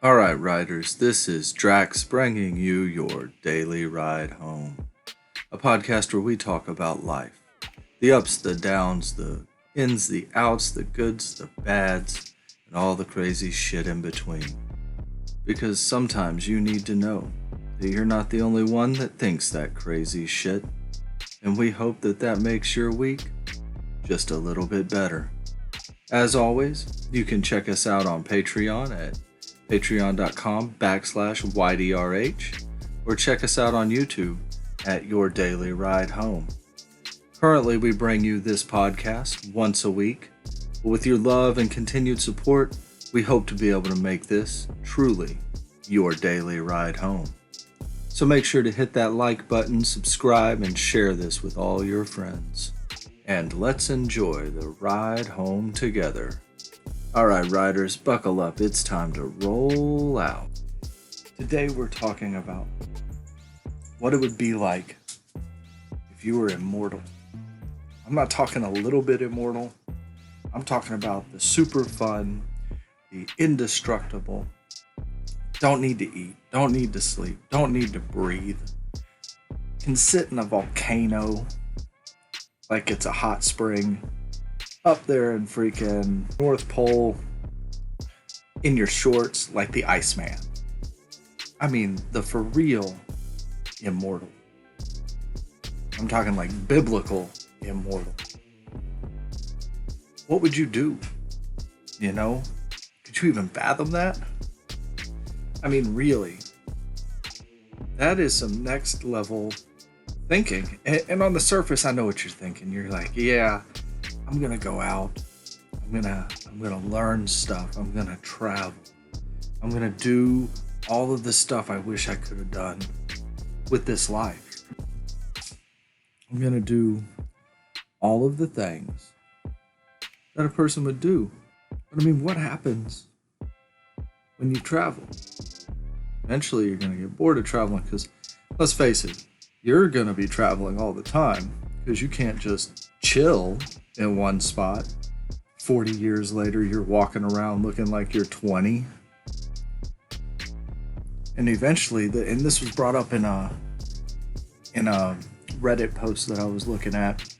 Alright, riders, this is Drax bringing you your daily ride home. A podcast where we talk about life. The ups, the downs, the ins, the outs, the goods, the bads, and all the crazy shit in between. Because sometimes you need to know that you're not the only one that thinks that crazy shit. And we hope that that makes your week just a little bit better. As always, you can check us out on Patreon at patreon.com/YDRH, or check us out on YouTube at Your Daily Ride Home. Currently, we bring you this podcast once a week, but with your love and continued support, we hope to be able to make this truly your daily ride home. So make sure to hit that like button, subscribe, and share this with all your friends. And let's enjoy the ride home together. Alright, riders, buckle up. It's time to roll out. Today we're talking about what it would be like if you were immortal. I'm not talking a little bit immortal. I'm talking about the super fun, the indestructible. Don't need to eat, don't need to sleep, don't need to breathe. Can sit in a volcano like it's a hot spring. Up there in freaking North Pole in your shorts like the Iceman. I mean, the for real immortal. I'm talking like biblical immortal. What would you do? You know? Could you even fathom that? I mean, really. That is some next level thinking. And on the surface, I know what you're thinking. You're like, yeah, I'm gonna go out. I'm gonna learn stuff. I'm gonna travel. I'm gonna do all of the stuff I wish I could have done with this life. I'm gonna do all of the things that a person would do. But I mean, what happens when you travel? Eventually, you're gonna get bored of traveling because, let's face it, you're gonna be traveling all the time because you can't just chill in one spot. 40 years later, you're walking around looking like you're 20. And eventually, and this was brought up in a Reddit post that I was looking at.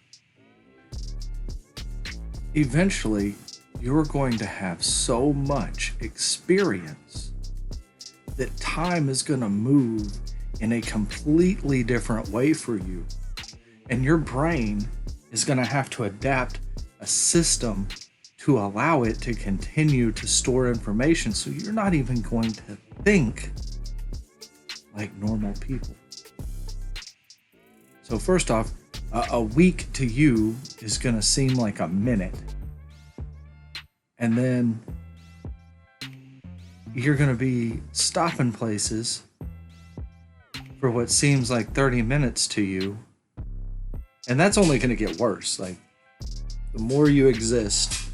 Eventually, you're going to have so much experience that time is going to move in a completely different way for you. And your brain is going to have to adapt a system to allow it to continue to store information, so you're not even going to think like normal people. So first off, a week to you is going to seem like a minute. And then you're going to be stopping places for what seems like 30 minutes to you. And that's only going to get worse. Like, the more you exist,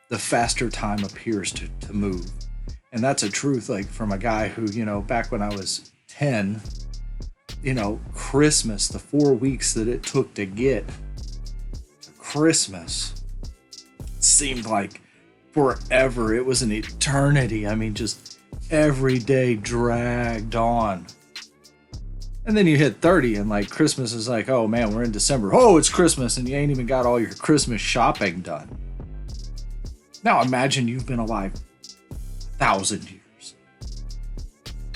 the faster time appears to move. And that's a truth, like, from a guy who, back when I was 10, Christmas, the 4 weeks that it took to get to Christmas seemed like forever. It was an eternity. I mean, just every day dragged on. And then you hit 30 and like Christmas is like, oh man, we're in December. Oh, it's Christmas, and you ain't even got all your Christmas shopping done. Now imagine you've been alive 1,000 years.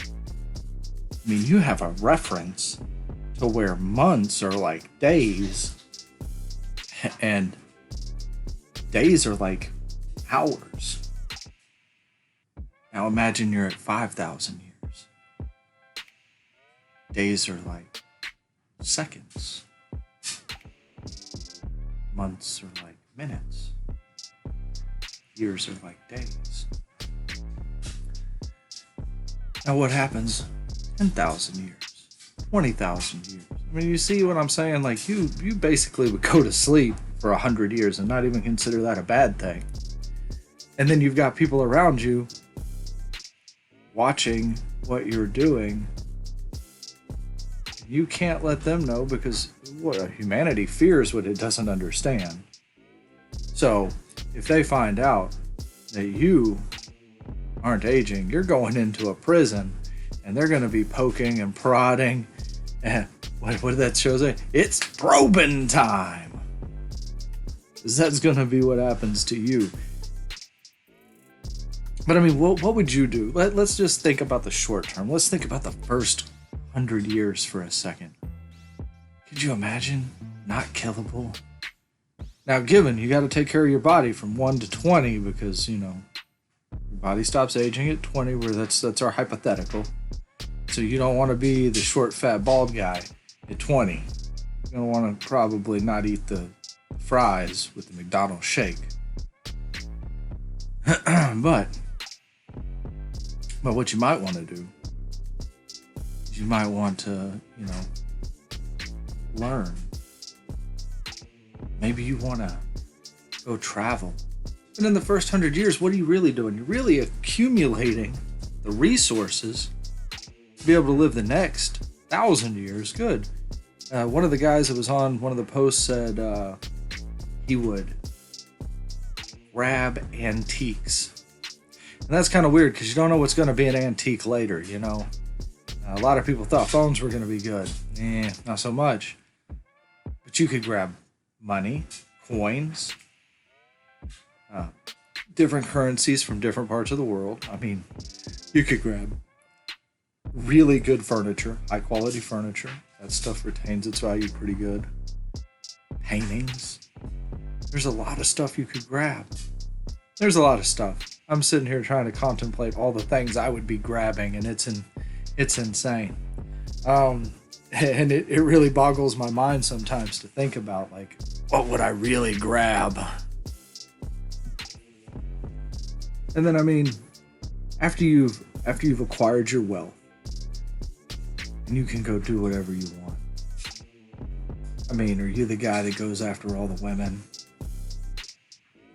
I mean, you have a reference to where months are like days, and days are like hours. Now imagine you're at 5,000 years. Days are like seconds. Months are like minutes. Years are like days. Now what happens 10,000 years? 20,000 years? I mean, you see what I'm saying? Like, you basically would go to sleep for 100 years and not even consider that a bad thing. And then you've got people around you watching what you're doing. You can't let them know because what humanity fears what it doesn't understand. So if they find out that you aren't aging, you're going into a prison and they're going to be poking and prodding. And what did that show say? It's probing time. Because that's going to be what happens to you. But I mean, what would you do? Let's just think about the short term. Let's think about the first 100 years for a second. Could you imagine not killable? Now, given you got to take care of your body from 1 to 20 because, you know, your body stops aging at 20, where that's our hypothetical. So you don't want to be the short, fat, bald guy at 20. You're going to want to probably not eat the fries with the McDonald's shake. But what you might want to do is you might want to, you know, learn. Maybe you want to go travel. But in the first 100 years, what are you really doing? You're really accumulating the resources to be able to live the next 1,000 years. Good. One of the guys that was on one of the posts said he would grab antiques. And that's kind of weird because you don't know what's going to be an antique later, you know. A lot of people thought phones were going to be good. Not so much. But you could grab money, coins, different currencies from different parts of the world. I mean, you could grab really good furniture, high quality furniture. That stuff retains its value pretty good. Paintings. There's a lot of stuff you could grab. There's a lot of stuff. I'm sitting here trying to contemplate all the things I would be grabbing, and it's insane. And it really boggles my mind sometimes to think about, like, what would I really grab? And then, I mean, after you've acquired your wealth, and you can go do whatever you want. I mean, are you the guy that goes after all the women?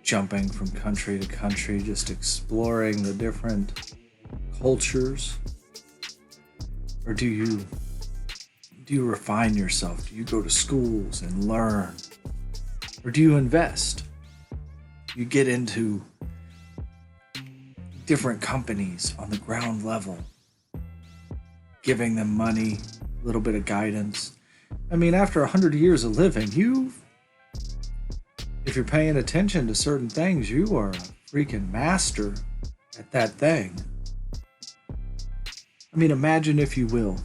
Jumping from country to country, just exploring the different cultures? Or do you refine yourself? Do you go to schools and learn? Or do you invest? You get into different companies on the ground level, giving them money, a little bit of guidance. I mean, after 100 years of living, if you're paying attention to certain things, you are a freaking master at that thing. I mean, imagine, if you will,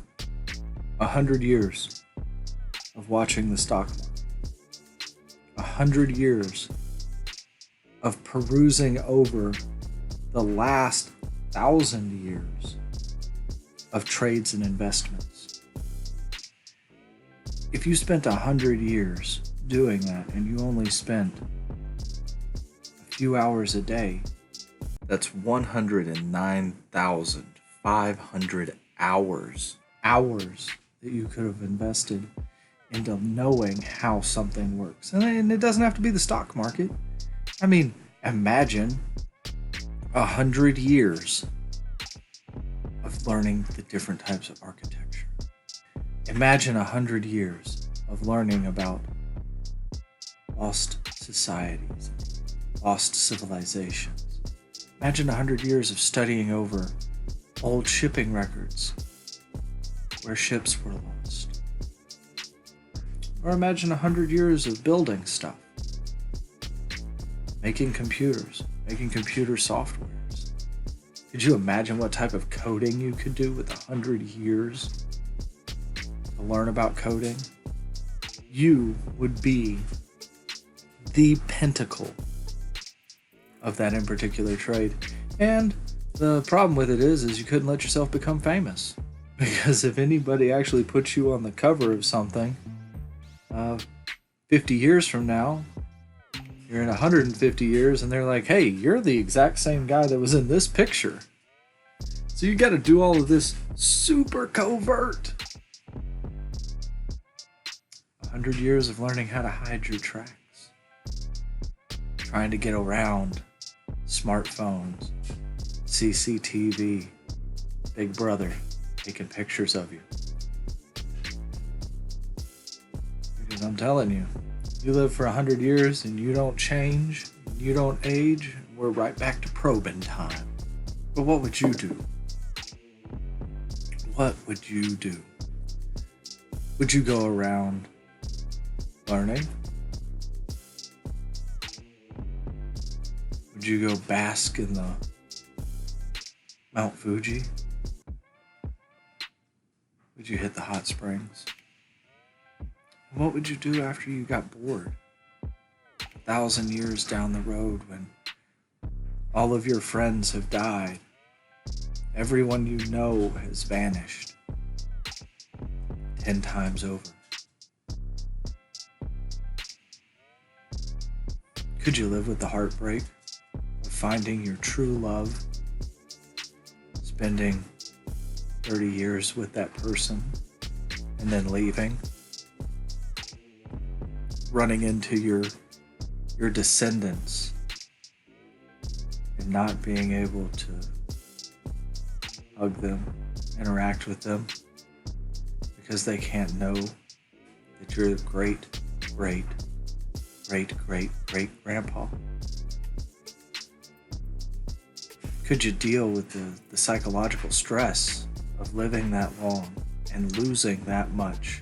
100 years of watching the stock market. 100 years of perusing over the last 1,000 years of trades and investments. If you spent 100 years doing that and you only spent a few hours a day, that's 109,500 hours that you could have invested into knowing how something works. And it doesn't have to be the stock market. I mean, imagine 100 years of learning the different types of architecture. Imagine 100 years of learning about lost societies, lost civilizations. Imagine 100 years of studying over old shipping records where ships were lost. Or imagine 100 years of building stuff, making computers, making computer softwares. Could you imagine what type of coding you could do with 100 years to learn about coding? You would be the pinnacle of that in particular trade. And the problem with it is you couldn't let yourself become famous. Because if anybody actually puts you on the cover of something, 50 years from now, you're in 150 years and they're like, hey, you're the exact same guy that was in this picture. So you got to do all of this super covert. 100 years of learning how to hide your tracks. Trying to get around smartphones, CCTV, Big Brother taking pictures of you. Because I'm telling you, you live for 100 years and you don't change, you don't age, we're right back to probing time. But what would you do? What would you do? Would you go around learning? Would you go bask in the Mount Fuji? Would you hit the hot springs? What would you do after you got bored? 1,000 years down the road when all of your friends have died. Everyone you know has vanished. 10 times over. Could you live with the heartbreak of finding your true love, spending 30 years with that person, and then leaving, running into your descendants and not being able to hug them, interact with them, because they can't know that you're a great grandpa? Could you deal with the psychological stress of living that long and losing that much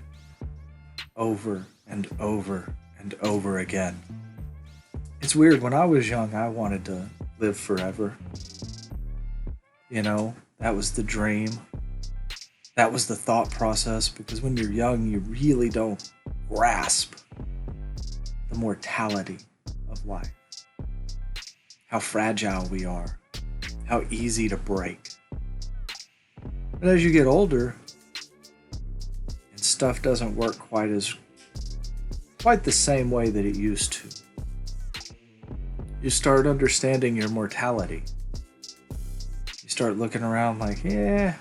over and over and over again? It's weird. When I was young, I wanted to live forever. That was the dream. That was the thought process, because when you're young, you really don't grasp the mortality of life. How fragile we are. How easy to break. But as you get older, and stuff doesn't work quite the same way that it used to, you start understanding your mortality. You start looking around like, I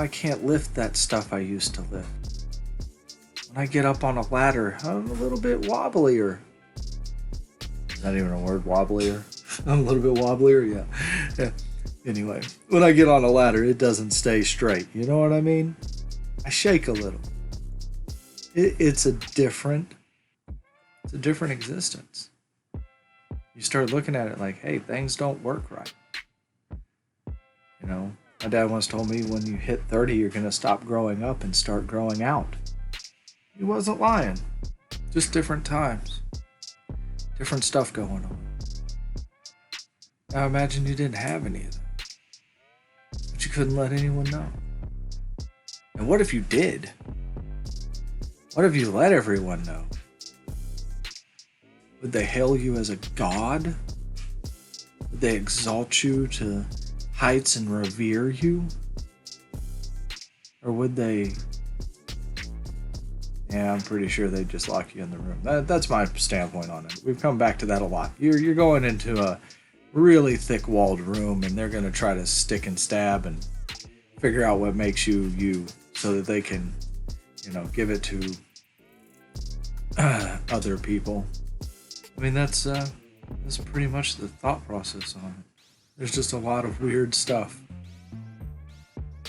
can't lift that stuff I used to lift. When I get up on a ladder, I'm a little bit wobblier. Is that even a word, wobblier? I'm a little bit wobblier, yeah. Anyway, when I get on a ladder, it doesn't stay straight. You know what I mean? I shake a little. It's a different existence. You start looking at it like, hey, things don't work right. My dad once told me when you hit 30, you're going to stop growing up and start growing out. He wasn't lying. Just different times. Different stuff going on. Now imagine you didn't have any of that. But you couldn't let anyone know. And what if you did? What if you let everyone know? Would they hail you as a god? Would they exalt you to heights and revere you? Or would they... Yeah, I'm pretty sure they'd just lock you in the room. That's my standpoint on it. We've come back to that a lot. You're going into a really thick-walled room, and they're going to try to stick and stab and figure out what makes you you, so that they can, give it to other people. I mean, that's pretty much the thought process on it. There's just a lot of weird stuff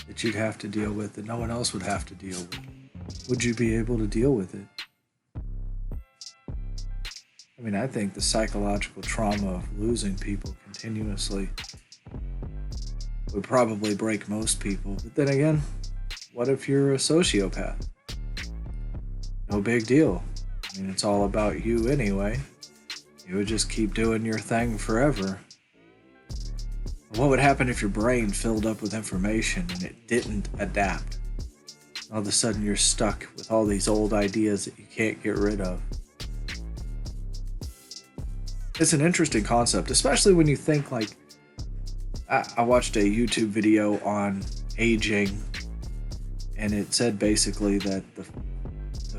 that you'd have to deal with that no one else would have to deal with. Would you be able to deal with it? I mean, I think the psychological trauma of losing people continuously would probably break most people. But then again, what if you're a sociopath? No big deal. I mean, it's all about you anyway. You would just keep doing your thing forever. What would happen if your brain filled up with information and it didn't adapt? All of a sudden you're stuck with all these old ideas that you can't get rid of. It's an interesting concept, especially when you think like, I watched a YouTube video on aging, and it said basically that the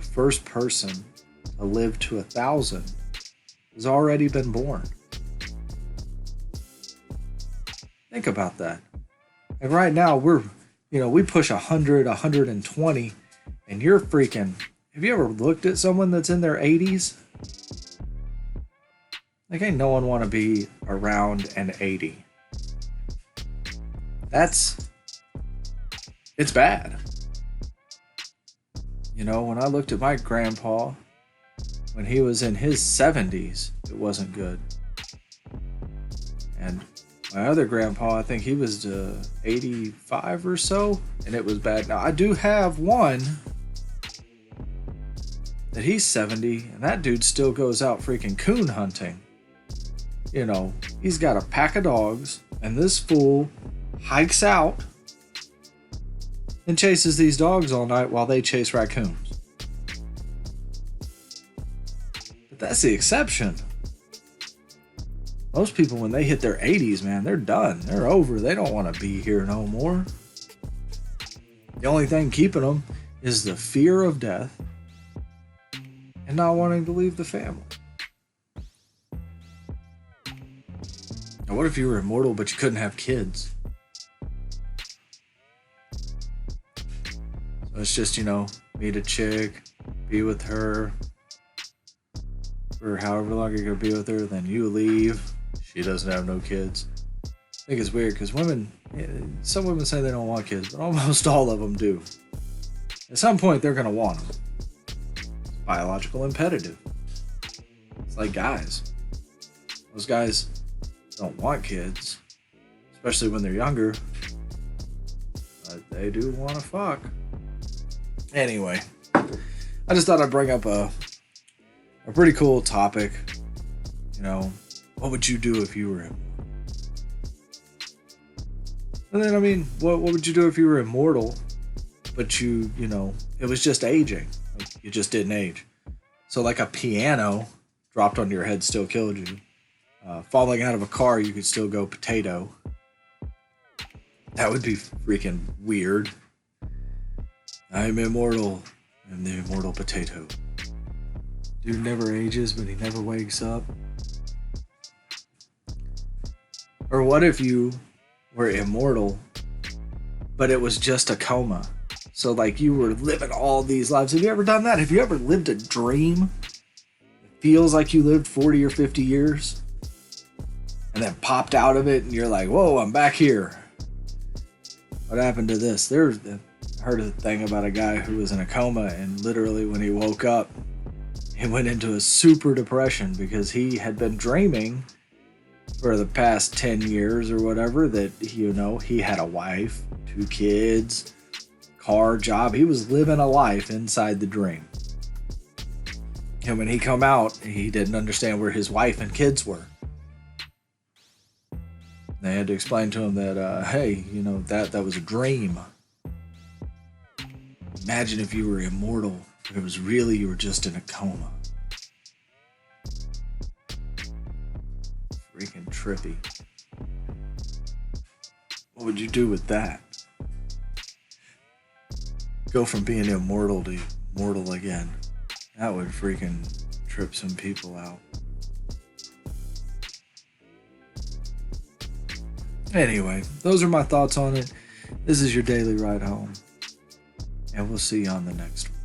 first person to live to 1,000 has already been born. Think about that. And right now we push 100, 120, and you're freaking... Have you ever looked at someone that's in their 80s? Like, ain't no one want to be around an 80. It's bad. When I looked at my grandpa, when he was in his 70s, it wasn't good. And My other grandpa, I think he was 85 or so, and it was bad. Now, I do have one that he's 70, and that dude still goes out freaking coon hunting. You know, he's got a pack of dogs, and this fool hikes out and chases these dogs all night while they chase raccoons. But that's the exception. Most people, when they hit their 80s, man, they're done. They're over. They don't want to be here no more. The only thing keeping them is the fear of death and not wanting to leave the family. Now, what if you were immortal but you couldn't have kids? So it's just, meet a chick, be with her for however long you're going to be with her, then you leave. She doesn't have no kids. I think it's weird because some women say they don't want kids, but almost all of them do. At some point, they're going to want them. It's biological imperative. It's like guys. Those guys don't want kids, especially when they're younger, but they do want to fuck. Anyway, I just thought I'd bring up a pretty cool topic. What would you do if you were immortal? And then, what would you do if you were immortal, but it was just aging? Like, you just didn't age. So like a piano dropped on your head still killed you. Falling out of a car, you could still go potato. That would be freaking weird. I'm immortal. I'm the immortal potato. Dude never ages, but he never wakes up. Or what if you were immortal, but it was just a coma? So like you were living all these lives. Have you ever done that? Have you ever lived a dream? It feels like you lived 40 or 50 years and then popped out of it and you're like, whoa, I'm back here. What happened to this? I heard a thing about a guy who was in a coma, and literally when he woke up, he went into a super depression because he had been dreaming for the past 10 years or whatever that, he had a wife, 2 kids, car, job. He was living a life inside the dream. And when he come out, he didn't understand where his wife and kids were. They had to explain to him that, hey, that was a dream. Imagine if you were immortal, but it was really you were just in a coma. Freaking trippy. What would you do with that? Go from being immortal to mortal again. That would freaking trip some people out. Anyway, those are my thoughts on it. This is your daily ride home. And we'll see you on the next one.